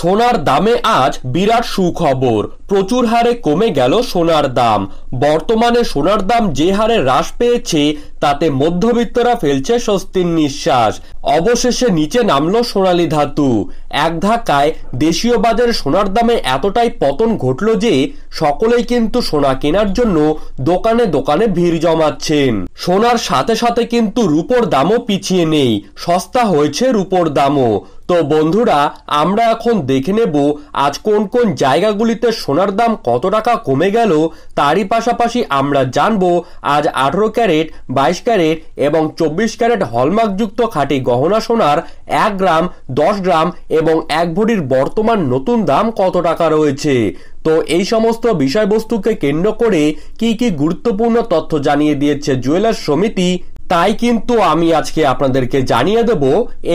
সোনার দামে আজ বিরাট সুখবর। প্রচুর হারে কমে গেল সোনার দাম। বর্তমানে সোনার দাম যে হারে হ্রাস পেয়েছে তাতে মধ্যবিত্তরা ফেলছে স্বস্তির নিঃশ্বাস। অবশেষে নিচে নামলো সোনালী ধাতু। এক ধাক্কায় দেশীয় বাজারে সোনার দামে এতটাই পতন ঘটল যে সকলেই কিন্তু সোনা কেনার জন্য দোকানে দোকানে ভিড় জমাচ্ছেন। সোনার সাথে সাথে কিন্তু রূপোর দামও পিছিয়ে নেই, সস্তা হয়েছে রূপোর দামও। তো বন্ধুরা, আমরা এখন দেখে নেব আজ কোন কোন জায়গাগুলিতে সোনার দাম কত টাকা কমে গেল। তারই পাশাপাশি আমরা জানবো আজ 18 ক্যারেট, 22 ক্যারেট এবং 24 ক্যারেট হলমার্কযুক্ত খাঁটি গহনা সোনার 1 গ্রাম, 10 গ্রাম এবং 1 ভরির বর্তমান নতুন দাম কত টাকা রয়েছে। তো এই সমস্ত বিষয়বস্তুকে কেন্দ্র করে কি কি গুরুত্বপূর্ণ তথ্য জানিয়ে দিয়েছে জুয়েলার্স সমিতি, তাই কিন্তু আমি আজকে আপনাদেরকে জানিয়ে দেব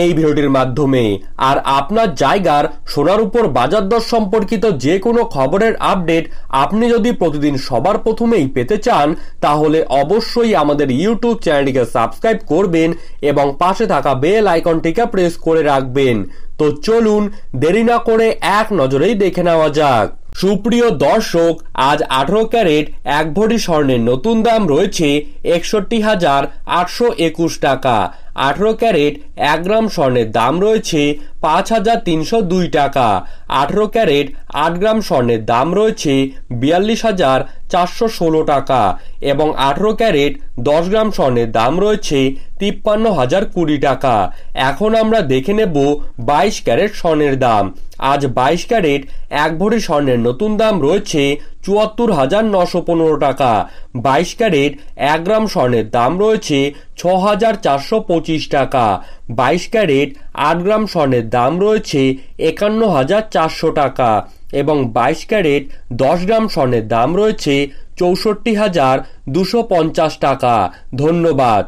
এই ভিডিওটির মাধ্যমে। আর আপনার জায়গার সোনার উপর বাজার দর সম্পর্কিত যে কোনো খবরের আপডেট আপনি যদি প্রতিদিন সবার প্রথমেই পেতে চান তাহলে অবশ্যই আমাদের ইউটিউব চ্যানেলটিকে সাবস্ক্রাইব করবেন এবং পাশে থাকা বেল আইকনটিকে প্রেস করে রাখবেন। তো চলুন দেরি না করে এক নজরেই দেখে নেওয়া যাক। সুপ্রিয় দর্শক, আজ 18 ক্যারেট 1 ভরি স্বর্ণের নতুন দাম রয়েছে 61,821 টাকা। 18 ক্যারেট 1 গ্রাম স্বর্ণের দাম রয়েছে 5,302 টাকা। 18 ক্যারেট 8 গ্রাম স্বর্ণের দাম রয়েছে 42,416 টাকা এবং 18 ক্যারেট 10 গ্রাম স্বর্ণের দাম রয়েছে 53,020 টাকা। এখন আমরা দেখে নেব 22 ক্যারেট স্বর্ণের দাম। আজ 22 ক্যারেট 1 ভরি স্বর্ণের নতুন দাম রয়েছে 74,915 টাকা। 22 ক্যারেট 1 গ্রাম স্বর্ণের দাম রয়েছে 6,425 টাকা। 22 ক্যারেট 8 গ্রাম স্বর্ণের দাম রয়েছে 51,400 টাকা এবং 22 ক্যারেট 10 গ্রাম স্বর্ণের দাম রয়েছে 64,250 টাকা। ধন্যবাদ।